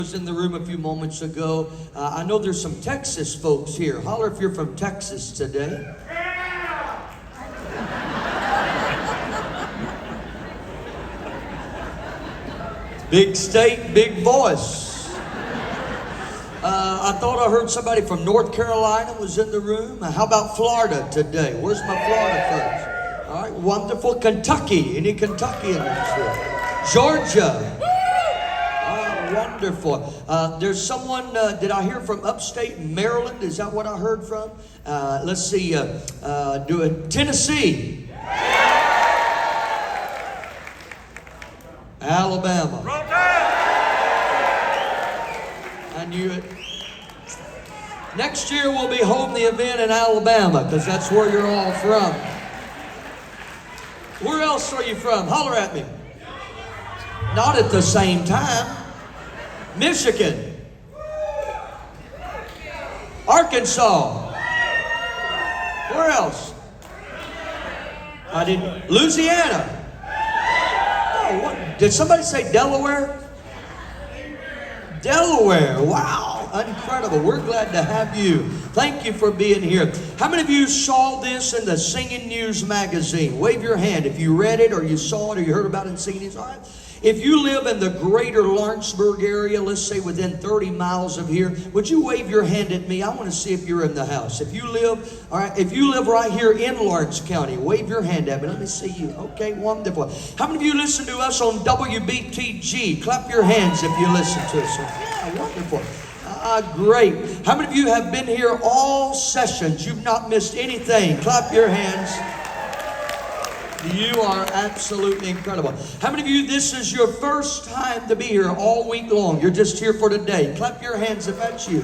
Was in the room a few moments ago. I know there's some Texas folks here. Holler if you're from Texas today. Big state, big voice. I thought I heard somebody from North Carolina was in the room. How about Florida today? Where's my Florida folks? All right, wonderful. Kentucky. Any Kentuckians here? Georgia. Wonderful. There's someone, did I hear from upstate Maryland? Is that what I heard from? Let's see, do it. Tennessee. Alabama. I knew it. Next year we'll be holding the event in Alabama because that's where you're all from. Where else are you from? Holler at me. Not at the same time. Michigan, Arkansas, where else? I didn't. Louisiana. Oh, what? Did somebody say Delaware? Delaware. Wow, incredible. We're glad to have you. Thank you for being here. How many of you saw this in the Singing News magazine? Wave your hand if you read it or you saw it or you heard about it in Singing News. All right. If you live in the greater Lawrenceburg area, let's say within 30 miles of here, would you wave your hand at me? I want to see if you're in the house. If you live, all right, if you live right here in Lawrence County, wave your hand at me. Let me see you. Okay, wonderful. How many of you listen to us on WBTG? Clap your hands if you listen to us. Yeah, wonderful. Great. How many of you have been here all sessions? You've not missed anything. Clap your hands. You are absolutely incredible. How many of you, this is your first time to be here all week long? You're just here for today. Clap your hands if that's you.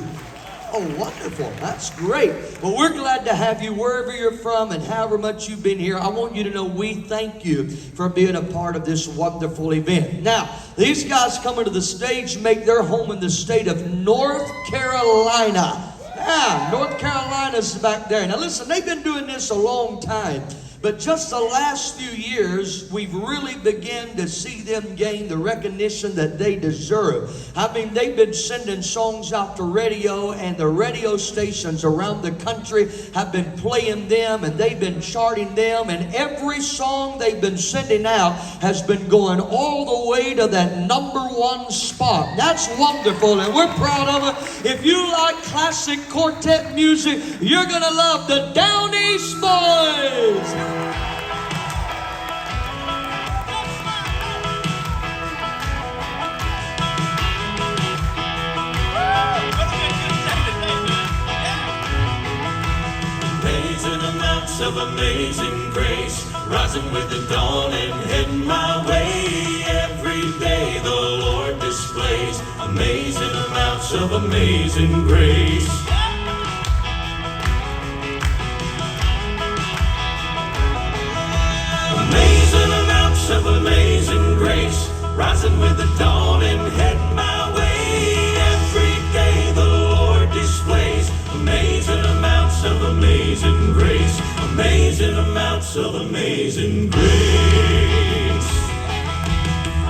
Oh, wonderful. That's great. Well, we're glad to have you wherever you're from and however much you've been here. I want you to know we thank you for being a part of this wonderful event. Now, these guys coming to the stage make their home in the state of North Carolina. Yeah, North Carolina's back there. Now, listen, they've been doing this a long time. But just the last few years, we've really begun to see them gain the recognition that they deserve. I mean, they've been sending songs out to radio, and the radio stations around the country have been playing them, and they've been charting them, and every song they've been sending out has been going all the way to that #1 spot. That's wonderful, and we're proud of it. If you like classic quartet music, you're going to love the Down East Boys. Amazing amounts of amazing grace, rising with the dawn and heading my way. Every day the Lord displays amazing amounts of amazing grace. Amazing amounts of amazing grace, rising with the dawn and heading my way. Every day the Lord displays amazing amounts of amazing grace, amazing amounts of amazing grace.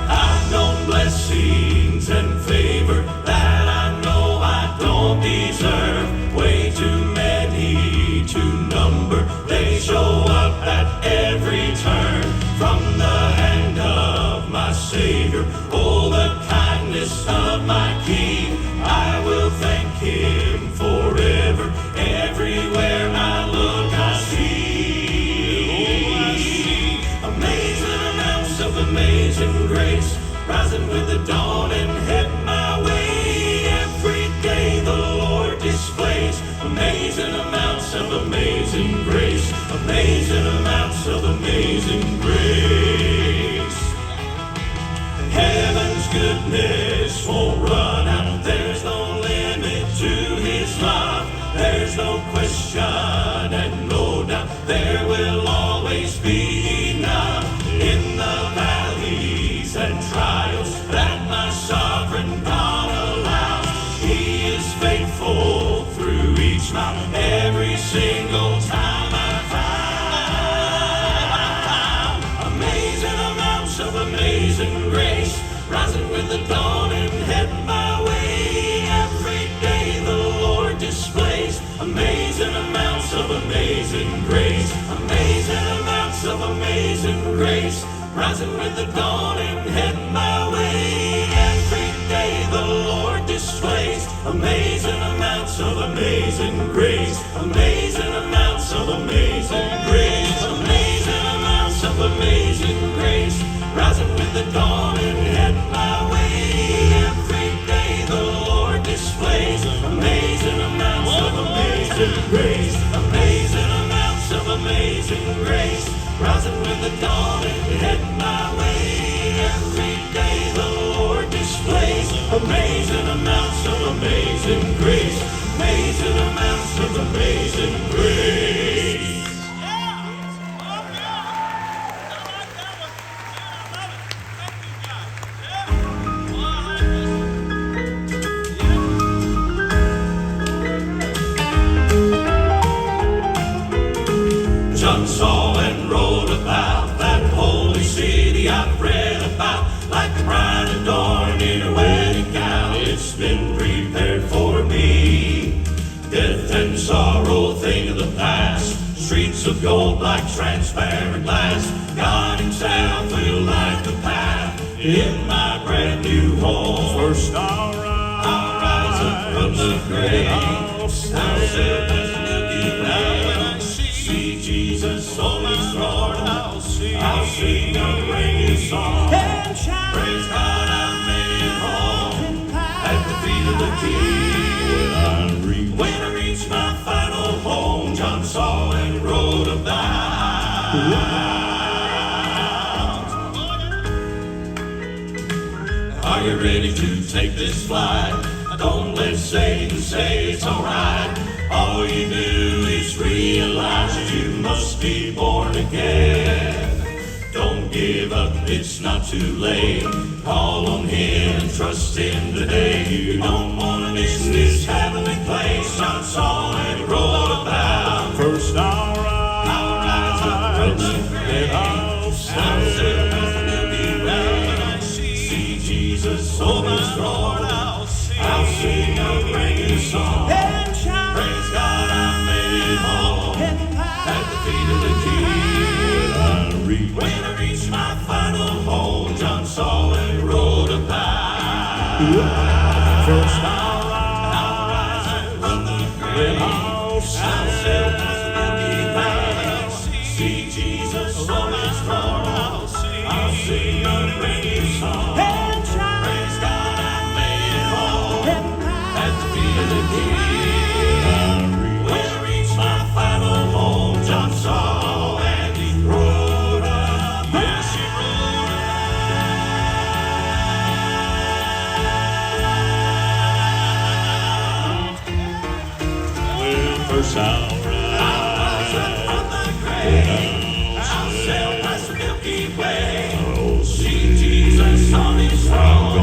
I've known blessings and favor that I know I don't deserve, way too many to number. They show up at every turn from the hand of my Savior. Oh, the kindness of my King, I will thank Him forever. Everywhere I look, I see amazing amounts of amazing grace, rising with the dawn and heading my way. Every day the Lord displays amazing amounts of amazing grace, amazing amounts of amazing grace. Heaven's goodness won't run out. There's no limit to His love. There's no question and no doubt. There will always be enough in the valleys and trials that my sovereign God allows. He is faithful through each mountain, every single time I found amazing amounts of amazing grace, rising with the dawn and heading my way. rising with the dawn and heading my way. Every day the Lord displays amazing amounts of amazing grace, amazing amounts of amazing grace, amazing amounts of amazing grace, rising with the dawn and heading my way. Every day the Lord displays amazing amounts of amazing grace, amazing amounts of amazing grace, rising with the dawn and heading my way. Every day the Lord displays amazing amounts of amazing grace, amazing amounts of amazing grace. John saw and wrote about that holy city I've read about, like the bride adorned in her wedding gown. It's been prepared for me. Death and sorrow, a thing of the past. Streets of gold like transparent glass. God himself will light the path in my brand new home. First I'll rise up from the grave. I'll sail past the Milky Way. See Jesus on his throne. I'll sing a brand new song. Praise God, I've made it home at the feet of the King. When I reach my final home, John saw and wrote about. Are you ready to take this flight? Don't let Satan say it's alright. All you do is realize that you must be born again. Don't give up, it's not too late. Call on him and trust him today. You don't want to miss this heavenly place John saw and wrote about. First I'll rise up from the grave. I'll sail past the Milky Way. See Jesus on his throne. I'll sing a brand new song. Praise God, I made it home at the feet of the King. When I reach my final home, John saw and wrote about. First I'll rise from the grave. I'll sail past the Milky Way. See Jesus on his throne. I'll sing a brand new song. Praise God, I made it home at the feet of the King. When I reach my final home, John saw and he wrote about. Yes, he wrote about. Well, first I'll rise up from the grave. I'll sail past the Milky Way. See Jesus on his throne.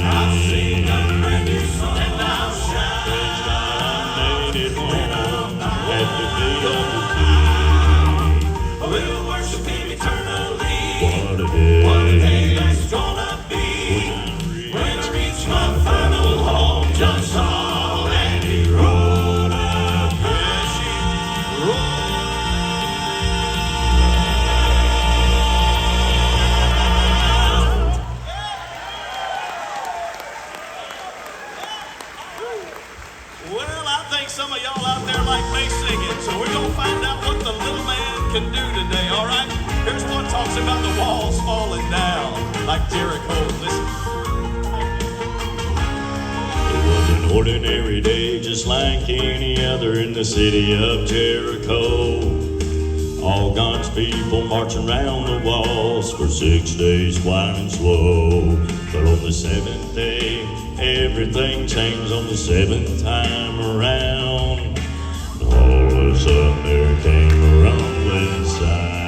I'll sing a brand new song. And I'll shout. Praise God, I made it home at the feet of the King. We'll worship him eternally. What a day that's gonna be. When I reach my final home, John saw and he wrote a prayer. Well, I think some of y'all out there like me singing, so we're gonna find out what the little man can do today, all right? Here's one talks about the walls falling down, like Jericho. Listen. It was an ordinary day, just like any other in the city of Jericho. All God's people marching round the walls for 6 days, quiet and slow. But on the seventh day, everything changed on the seventh time around. All of a sudden there came a rumbling sound.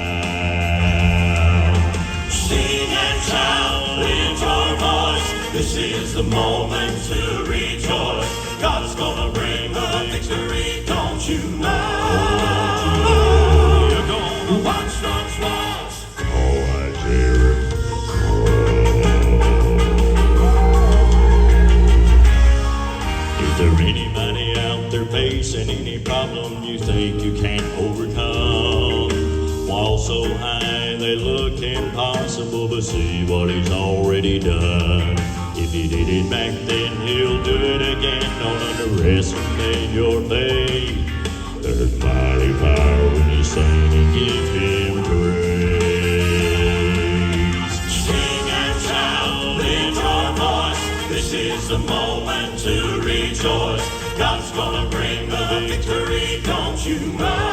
Sing and shout, lift your voice. This is the moment to rejoice. God's gonna bring the victory, don't you know? You're gonna watch those walls. All right, Jericho. Is there anybody out there facing any problem you think you can't overcome? Walls so high they look impossible, but see what he's already done. If he did it back then, he'll do it again. Don't underestimate your faith. There's mighty power when you sing and give him praise. Sing and shout, lift your voice. This is the moment to rejoice. God's gonna bring the victory, don't you know?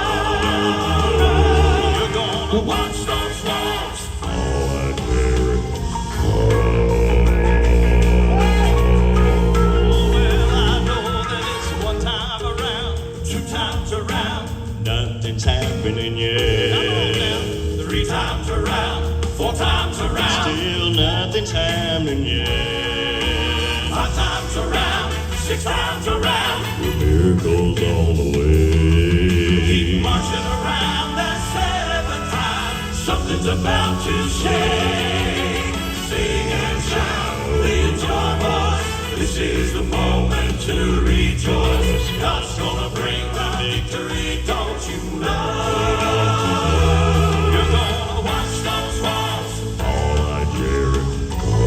You're gonna watch those walls. All right, Jericho. Well, I know that it's one time around, two times around. Nothing's happening Come on yet. now. 3 times around, 4 times around, Still nothing's happening yet. 5 times around, 6 times around. The miracle's on the way. Marching around that 7th time, something's about to shake. Sing and shout, lift your voice. This is the moment to rejoice. God's gonna bring the victory, don't you know? You're gonna watch those walls. All right, Jericho.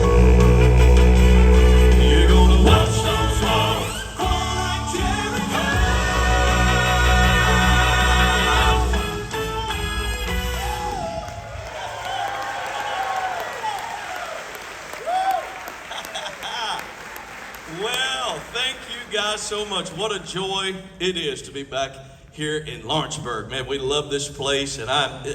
You're gonna watch those walls. All like Jericho. Well, thank you guys so much. What a joy it is to be back here in Lawrenceburg. Man, we love this place. And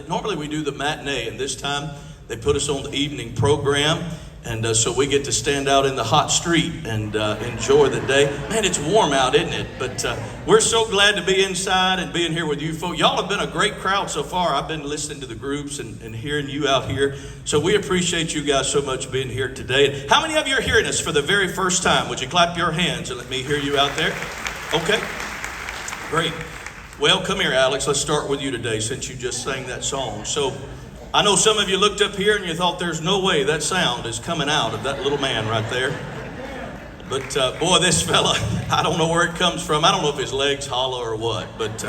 normally we do the matinee, and this time they put us on the evening program. And so we get to stand out in the hot street and enjoy the day. Man, it's warm out, isn't it? But we're so glad to be inside and being here with you folks. Y'all have been a great crowd so far. I've been listening to the groups and hearing you out here. So we appreciate you guys so much being here today. How many of you are hearing us for the very first time? Would you clap your hands and let me hear you out there? Okay, great. Well, come here, Alex. Let's start with you today since you just sang that song. So I know some of you looked up here and you thought there's no way that sound is coming out of that little man right there. But boy, this fella, I don't know where it comes from. I don't know if his leg's hollow or what, but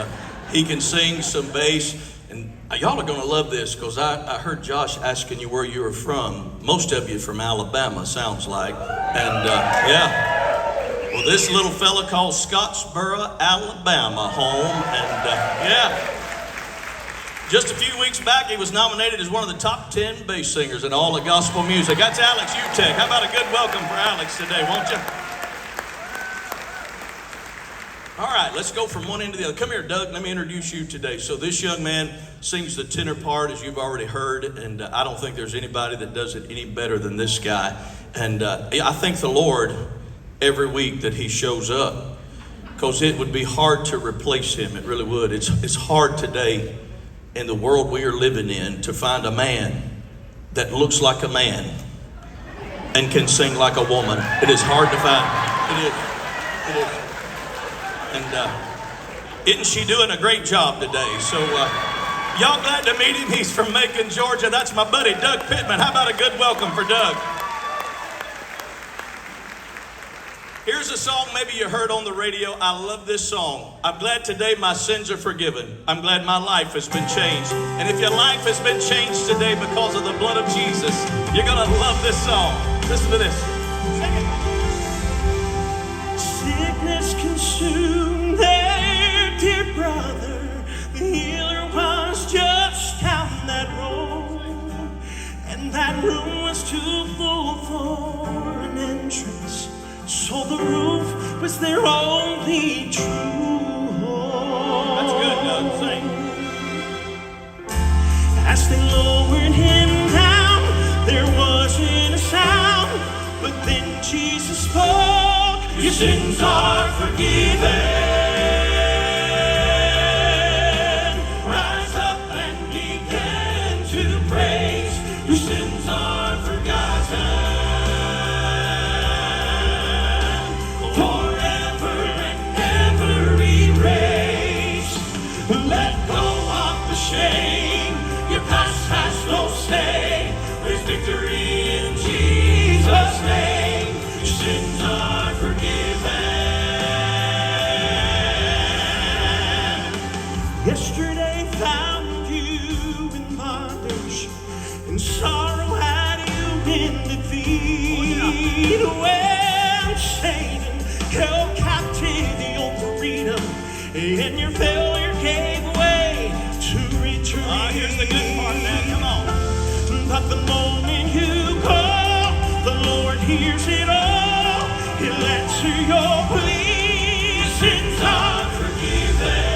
he can sing some bass. And y'all are gonna love this because I heard Josh asking you where you were from. Most of you from Alabama, sounds like. And yeah. Well, this little fella called Scottsboro, Alabama home. And yeah. Just a few weeks back, he was nominated as one of the top 10 bass singers in all of gospel music. That's Alex Utek. How about a good welcome for Alex today, won't you? All right, let's go from one end to the other. Come here, Doug. Let me introduce you today. So this young man sings the tenor part, as you've already heard, and I don't think there's anybody that does it any better than this guy. And I thank the Lord every week that he shows up, because it would be hard to replace him. It really would. It's hard today in the world we are living in to find a man that looks like a man and can sing like a woman. It is hard to find. It is. And isn't she doing a great job today? So y'all glad to meet him? He's from Macon, Georgia. That's my buddy, Doug Pittman. How about a good welcome for Doug? Here's a song maybe you heard on the radio. I love this song. I'm glad today my sins are forgiven. I'm glad my life has been changed. And if your life has been changed today because of the blood of Jesus, you're going to love this song. Listen to this. Sing it. Sickness consumed their dear brother. The healer was just down that road, and that room was too full for an entrance. So the roof was their only true home. That's good, Doug. Sing. As they lowered him down, there wasn't a sound. But then Jesus spoke, your sins are forgiven. Rise up and begin to praise. Your sins are forgotten. Forever and ever erased. Let go of the shame. Your past has no stay. There's victory in Jesus' name. Your sins are forgiven. Yesterday found you in bondage. held captive your freedom, and your failure gave way to retreat. Here's the good part now, come on. But the moment you call, the Lord hears it all. He'll answer your plea. Sins are forgiven.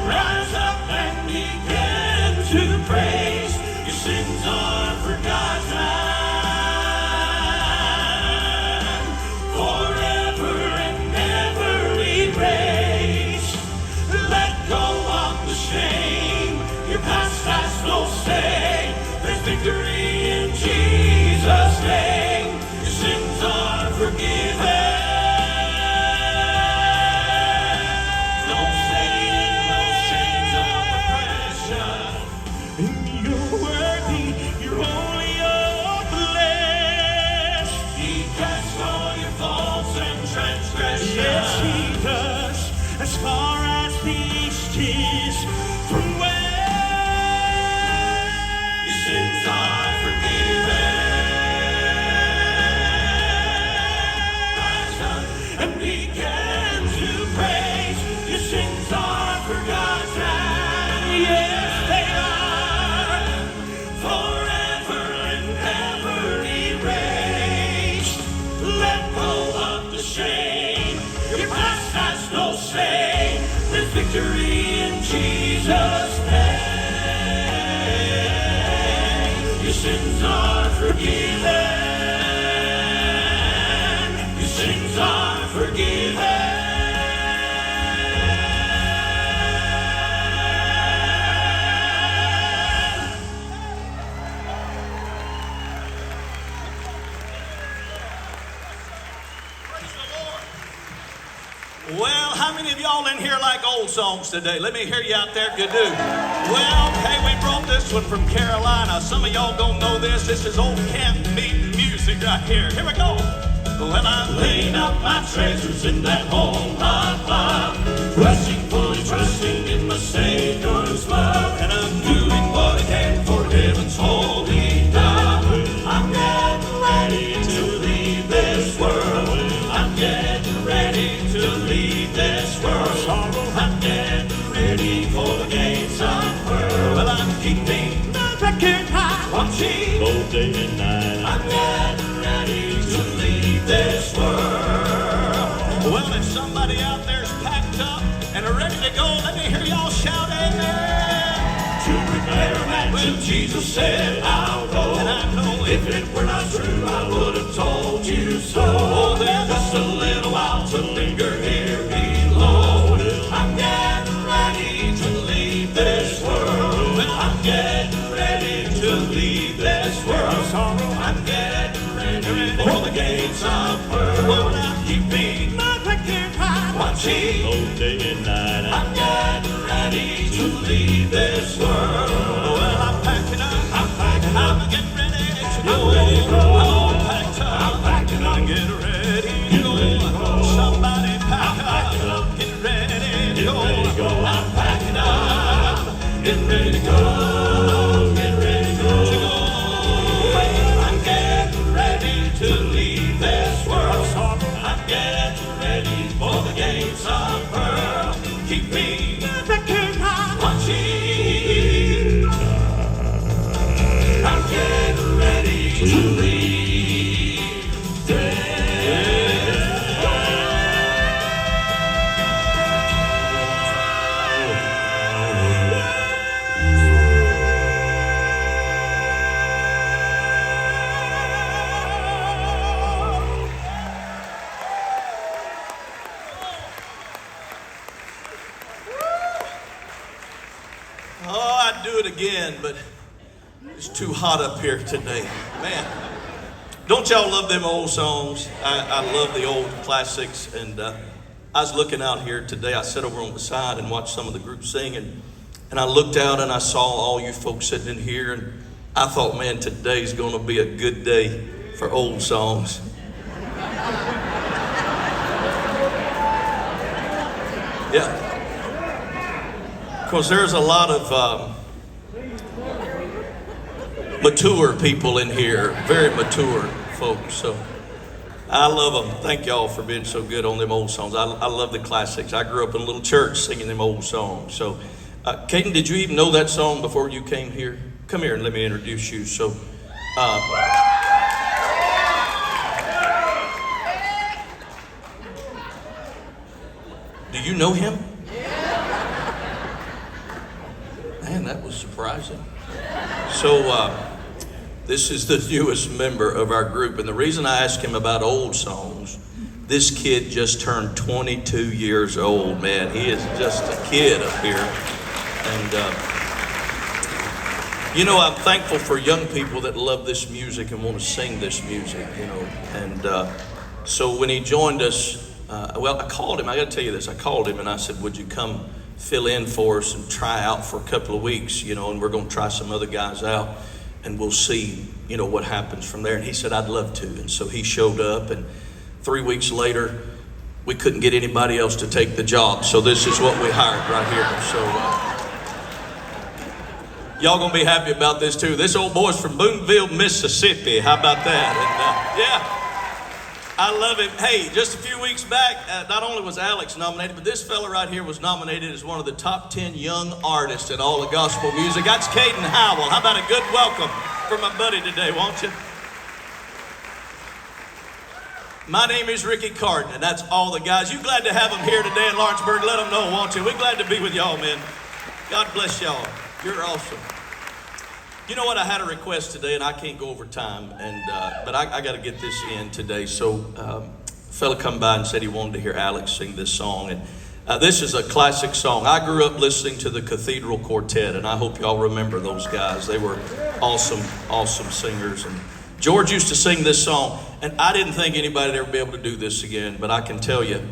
Rise up and begin to praise. Your sins are forgotten. Forever and ever erased. Let go of the shame. Your past has no say. There's victory in Jesus' name. Your sins are forgiven. Don't stay in those chains of oppression. You're worthy. You're holy, oh blessed. He casts all your faults and transgressions. Yes, He does. As far as the east is from west, your sins are forgiven. Rise up and begin to praise. Your sins are forgotten. Yes, they are. Forever and ever erased. Let go of the shame. Your past has no say. There's victory in Jesus' name. Your sins are forgiven. Your sins are forgiven. Well, how many of y'all in here like old songs today? Let me hear you out there if you do. Well, hey, we brought this one from Carolina. Some of y'all gonna know this. This is old camp meeting music right here. Here we go. Well, I'm laying up my treasures in that home of love, rushing, fully trusting in my Savior's love, and I'm doing what I can for heaven's holy dove. I'm getting ready to leave this world. I'm getting ready to leave this world. I'm getting ready for the gates of pearl. Well, I'm keeping my record high, watching both day and night. I'm getting ready to leave this world. Well, if somebody out there's packed up and are ready to go, let me hear y'all shout amen. To prepare a mansion, Jesus said I'll go. And I know if it were not true, I would have told you so. Oh, there's just a little while to linger here below. I'm getting ready to leave this world. I'm getting ready to leave this world. I'm getting ready for the gates of pearl. Well, I'm keeping my record high, watching both day and night. I'm getting ready to leave this world. Well, I'm packing up. I'm getting ready to go. I'm all packed up. I'm packing up. Get ready to go. Somebody pack up. Get ready to go. I'm packing up. Get ready to go. Get ready to go. I'm getting ready to leave this world. I'm getting ready for the gates of pearl. Keep me watching. I'm getting ready to leave this Oh, I'd do it again, but it's too hot up here today. Man, don't y'all love them old songs? I love the old classics. And I was looking out here today. I sat over on the side and watched some of the groups sing. And I looked out and I saw all you folks sitting in here. And I thought, man, today's going to be a good day for old songs. Yeah. Because there's a lot of mature people in here, very mature folks. So I love them. Thank y'all for being so good on them old songs. I love the classics. I grew up in a little church singing them old songs. So, Caden, did you even know that song before you came here? Come here and let me introduce you. So, do you know him? Man, that was surprising. So, this is the newest member of our group, and the reason I asked him about old songs, this kid just turned 22 years old, man. He is just a kid up here. And, you know, I'm thankful for young people that love this music and want to sing this music, you know. And so when he joined us, well, I called him. I got to tell you this. I called him, and I said, would you come fill in for us and try out for a couple of weeks, you know, and we're going to try some other guys out. And we'll see, you know, what happens from there. And he said, I'd love to. And so he showed up, and 3 weeks later, we couldn't get anybody else to take the job. So this is what we hired right here. So y'all gonna be happy about this too. This old boy's from Boonville, Mississippi. How about that? And yeah, I love him. Hey, just a few weeks back, not only was Alex nominated, but this fella right here was nominated as one of the top 10 young artists in all of gospel music. That's Caden Howell. How about a good welcome for my buddy today, won't you? My name is Ricky Carden, and that's all the guys. You glad to have them here today in Lawrenceburg? Let them know, won't you? We're glad to be with y'all, man. God bless y'all. You're awesome. You know what? I had a request today, and I can't go over time, and but I got to get this in today. So, a fella come by and said he wanted to hear Alex sing this song, and this is a classic song. I grew up listening to the Cathedral Quartet, and I hope y'all remember those guys. They were awesome, awesome singers. And George used to sing this song, and I didn't think anybody'd ever be able to do this again, but I can tell you,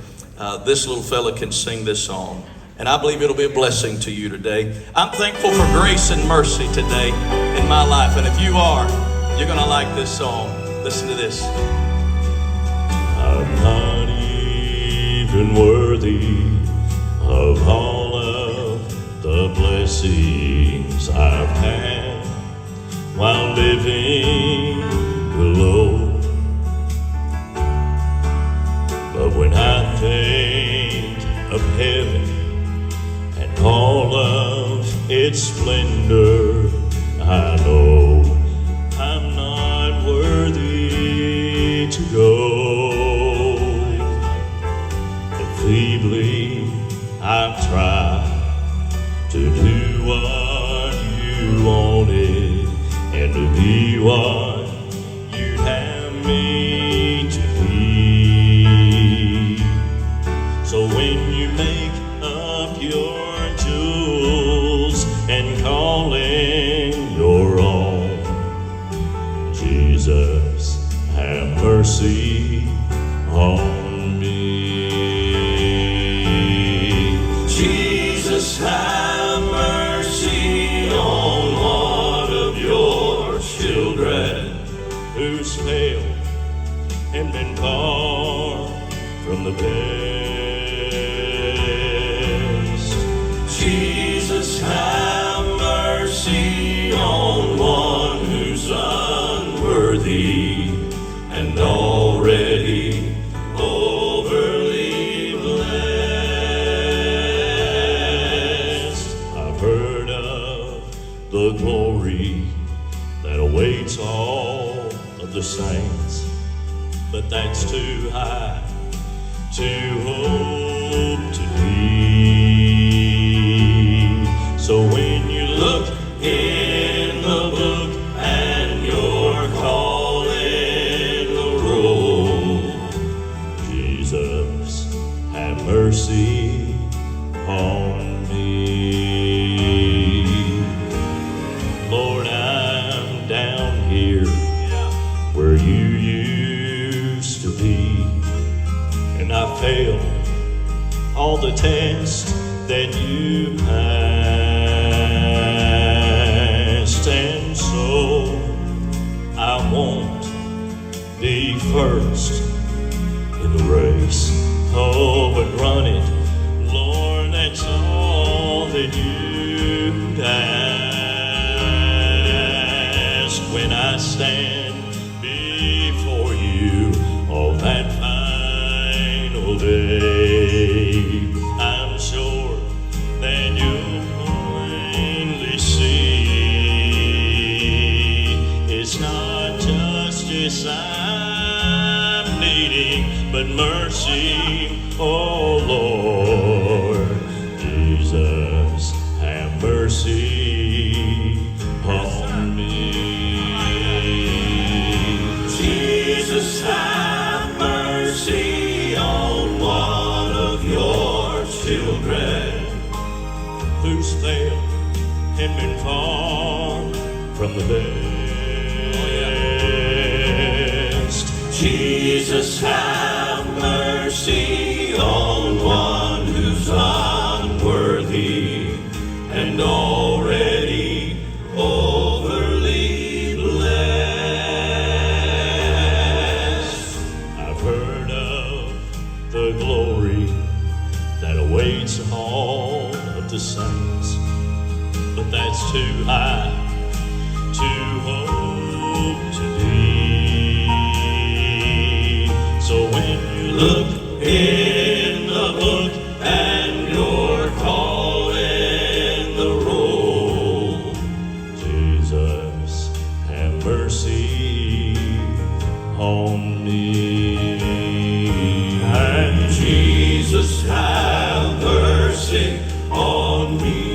this little fella can sing this song. And I believe it'll be a blessing to you today. I'm thankful for grace and mercy today in my life. And if you are, you're going to like this song. Listen to this. I'm not even worthy of all of the blessings I've had while living below. But when I think of heaven, all of its splendor, I know I'm not worthy to go. But feebly I've tried to do what you wanted and to be what you'd have me to be. So when you make up your and calling your own, Jesus, have mercy on me. Jesus, have mercy on one of your children who's failed and been far from the best. Jesus, have mercy on one who's unworthy and already overly blessed. I've heard of the glory that awaits all of the saints, but that's too high to hope to be. So when you look in the book and you're calling the roll, Jesus, have mercy on me. Lord, I'm down here where you used to be, and I failed all the tests that you passed, and so I won't be first in the race. Oh, but run it, Lord, that's all that you'd ask. When I stand before you, all that and mercy, oh Lord. Jesus, have mercy on me. Jesus, have mercy on one of your children whose fail had been far from the best. Jesus, have mercy on one who's unworthy and already overly blessed. I've heard of the glory that awaits all of the saints, but that's too high to hope to be. So when you look In the book and you're calling the roll, Jesus, have mercy on me. and Jesus, have mercy on me.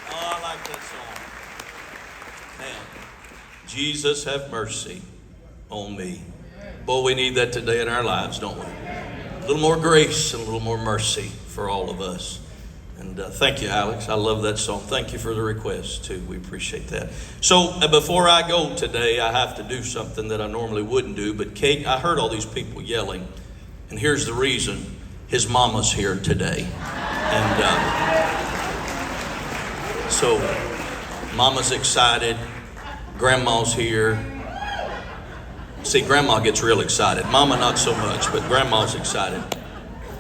Oh, I like that song. Man, Jesus, have mercy on me. Boy, we need that today in our lives, don't we? A little more grace and a little more mercy for all of us. And thank you, Alex. I love that song. Thank you for the request, too. We appreciate that. So before I go today, I have to do something that I normally wouldn't do. But Kate, I heard all these people yelling. And here's the reason. His mama's here today. And so mama's excited. Grandma's here. See, grandma gets real excited. Mama, not so much, but grandma's excited.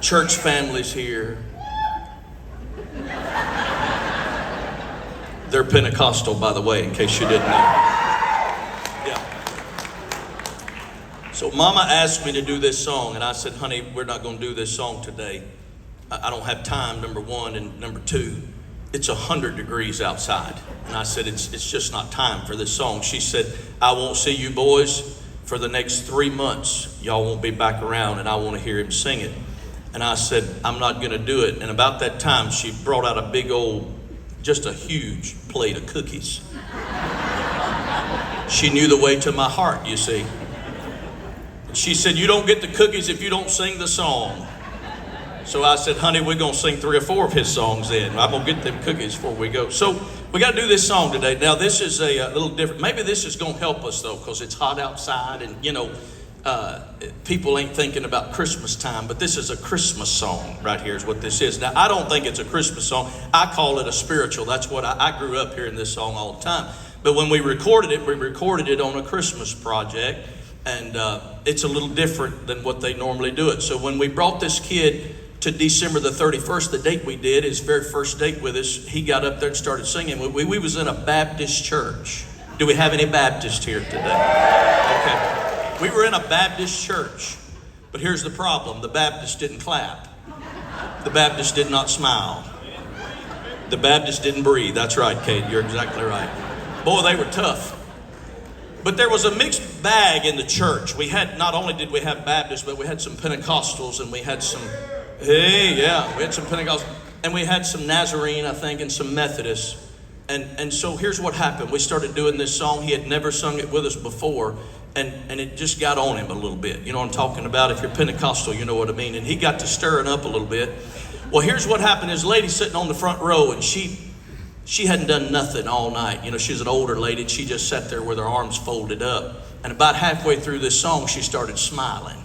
Church family's here. They're Pentecostal, by the way, in case you didn't know. Yeah. So Mama asked me to do this song, and I said, honey, we're not going to do this song today. I don't have time, number one, and number two, it's 100 degrees outside. And I said, it's just not time for this song. She said, I won't see you boys for the next 3 months. Y'all won't be back around, and I want to hear him sing it. And I said, I'm not going to do it. And about that time, she brought out a big old, just a huge plate of cookies. She knew the way to my heart, you see. She said, you don't get the cookies if you don't sing the song. So I said, honey, we're going to sing 3 or 4 of his songs then. I'm going to get them cookies before we go. So we got to do this song today. Now, this is a little different. Maybe this is going to help us, though, because it's hot outside and, people ain't thinking about Christmas time, but this is a Christmas song right here is what this is. Now, I don't think it's a Christmas song. I call it a spiritual. That's what I grew up hearing this song all the time. But when we recorded it on a Christmas project, and it's a little different than what they normally do it. So when we brought this kid to December the 31st, the date we did, his very first date with us, he got up there and started singing. We was in a Baptist church. Do we have any Baptists here today? Okay. We were in a Baptist church, but here's the problem. The Baptists didn't clap. The Baptists did not smile. The Baptists didn't breathe. That's right, Kate. You're exactly right. Boy, they were tough. But there was a mixed bag in the church. We had, not only did we have Baptists, but we had some Pentecostals and we had some, we had some Pentecostals. And we had some Nazarene, I think, and some Methodists. And so here's what happened. We started doing this song. He had never sung it with us before. And it just got on him a little bit. You know what I'm talking about? If you're Pentecostal, you know what I mean. And he got to stirring up a little bit. Well, here's what happened. There's a lady sitting on the front row, and she hadn't done nothing all night. You know, she's an older lady, and she just sat there with her arms folded up. And about halfway through this song, she started smiling.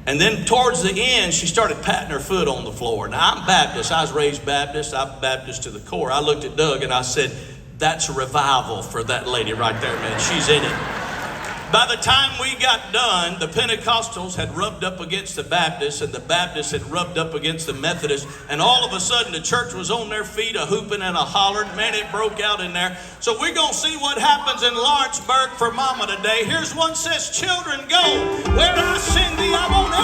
And then towards the end, she started patting her foot on the floor. Now, I'm Baptist. I was raised Baptist. I'm Baptist to the core. I looked at Doug, and I said, that's a revival for that lady right there, man. She's in it. By the time we got done, the Pentecostals had rubbed up against the Baptists, and the Baptists had rubbed up against the Methodists, and all of a sudden the church was on their feet, a hooping and a hollering. Man, it broke out in there. So we're going to see what happens in Lawrenceburg for Mama today. Here's one says, children, go where I send thee. I won't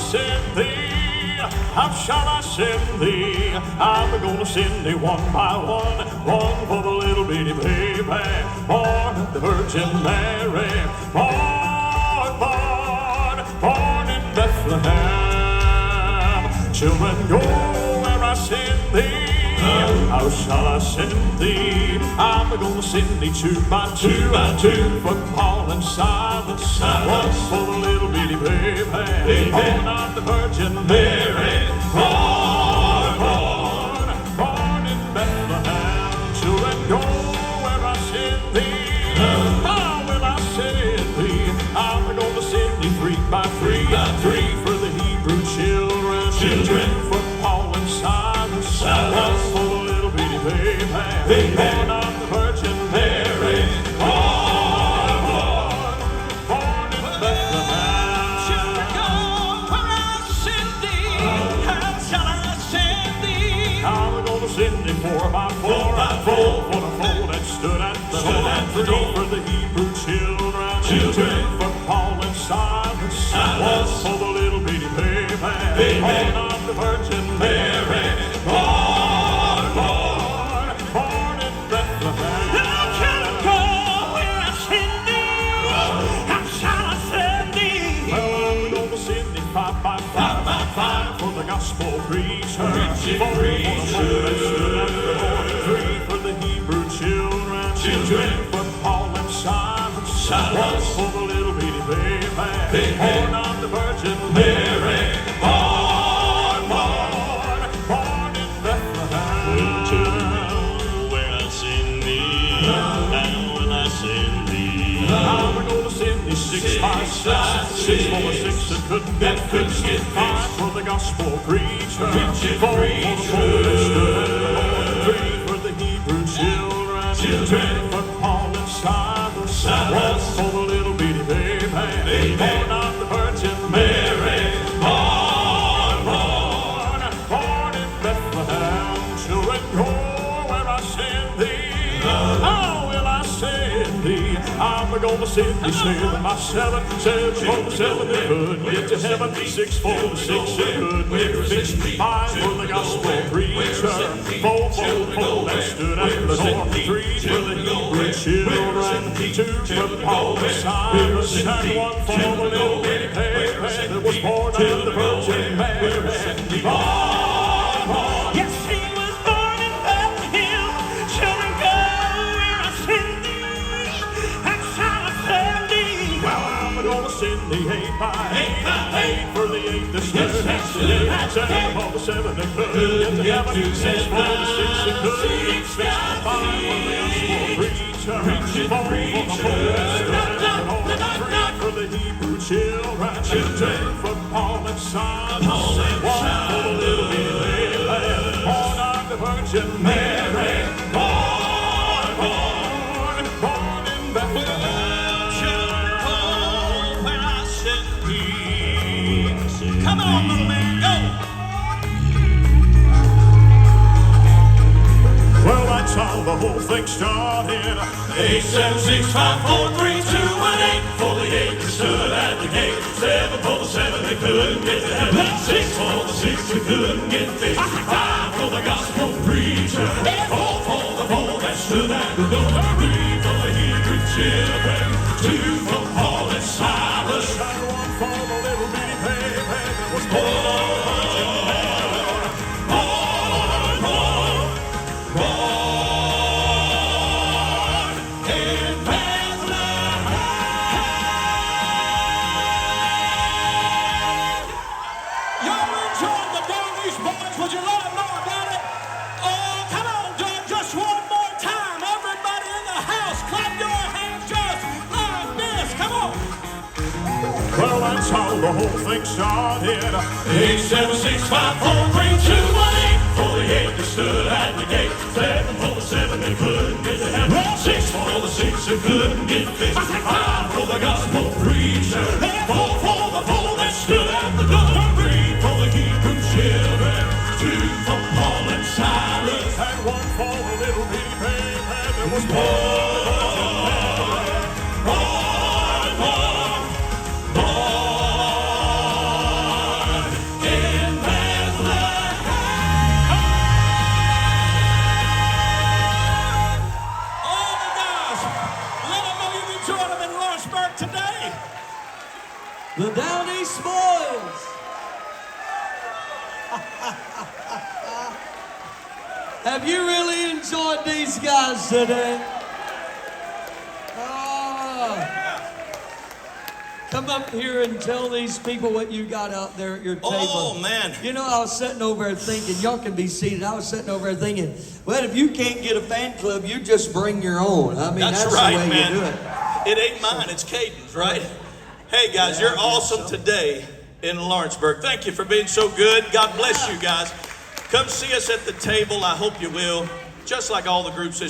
send thee? How shall I send thee? I'm gonna send thee one by one. One for the little bitty baby, born of the Virgin Mary, born in Bethlehem. Children, go where I send thee. How shall I send thee? I'm gonna send thee two by two, for Paul and Silas. One for the little bitty baby, born of the Virgin Mary, born in Bethlehem. Children, go where I send thee. How will I send thee? I'm gonna send thee three by three, for the Hebrew children, for Paul and Silas. One for the little bitty baby, born of the Virgin Mary, born in Bethlehem. Children, go where I send thee. How shall I send thee? I'm gonna send thee four by four, for the four that stood at the door, for the Hebrew children, for Paul and Silas. One for the little bitty baby, born of the Virgin Mary, born in Bethlehem. Children, go where I send thee. How shall I send thee? Well, I'm gonna send thee five by five, for the gospel preacher, four for the four that stood at the door, three for the Hebrew children, for Paul and Silas. One for the little bitty baby, born of the Virgin Mary, born in Bethlehem. Well, children, where I send thee, how will I send thee? I'm gonna send thee six by six for the six that couldn't get fixed, five for the gospel preacher, four for the four that stood at the door, three for the Hebrew children, for Paul and Silas. One for the little bitty baby, born of the Virgin Mary, born in Bethlehem. Children, go where I send thee. How will I send thee? I'm gonna send thee seven by seven for the seven that could get to heaven, six for the six that could get fixed, five for the gospel preacher, four for the four that stood at the door, three for the Hebrew children, two for Paul and Silas, and one for the little bitty baby that was born of the Virgin Mary. Yes, he was born in Bethlehem. Children, go where I send thee. How shall I send thee? Well, I'm gonna send thee eight by eight for the eight that stood at the gate, seven for the seven that couldn't get to heaven, six for the six that could, five for the gospel preacher, four for the four that stood at the door, three for the Hebrew children, for Paul and Silas, one for the little bitty baby, born of the Virgin Mary, born in Bethlehem. Children, go where I send thee. Come on, little man, go. Well, that's how the whole thing started. 8, 7, 6, 5, 4, 3, 2, 1, 8. For the 8 that stood at the gate, 7 for the 7 that couldn't get to heaven, 6 for the 6 that couldn't get fixed, 5 for the gospel preacher, 4 for the 4 that stood at the door, 3 for the Hebrew children, 2 for Paul and Silas, And one for the little bitty baby that was born of the Virgin Mary. born in Bethlehem. Y'all enjoyed the Danish boys. Would you let them know about it? Oh, come on, Doug, just one more time. Everybody in the house, clap your hands just like this. Come on. Well, that's how the whole thing started. 8, 7, 6, 5, 4, 3, 2, 1, 8. For the 8 that stood at the gate, 7 for the 7 that couldn't get to heaven, 6 for the 6 that couldn't get fixed, 5 for the gospel preacher, 4 for the 4 that stood at the door, 3 for the Hebrew children, 2 for Paul and Silas, And one for the little bitty baby that was born of the Virgin Mary. born The Down East Boys. Have you really enjoyed these guys today? Come up here and tell these people what you got out there at your table. Oh, man. You know, I was sitting over there thinking, y'all can be seated. I was sitting over there thinking, well, if you can't get a fan club, you just bring your own. I mean, that's right, the way man. you do it. It ain't mine, it's Caden's, right? Hey, guys, you're awesome today in Lawrenceburg. Thank you for being so good. God bless you guys. Come see us at the table. I hope you will. Just like all the groups this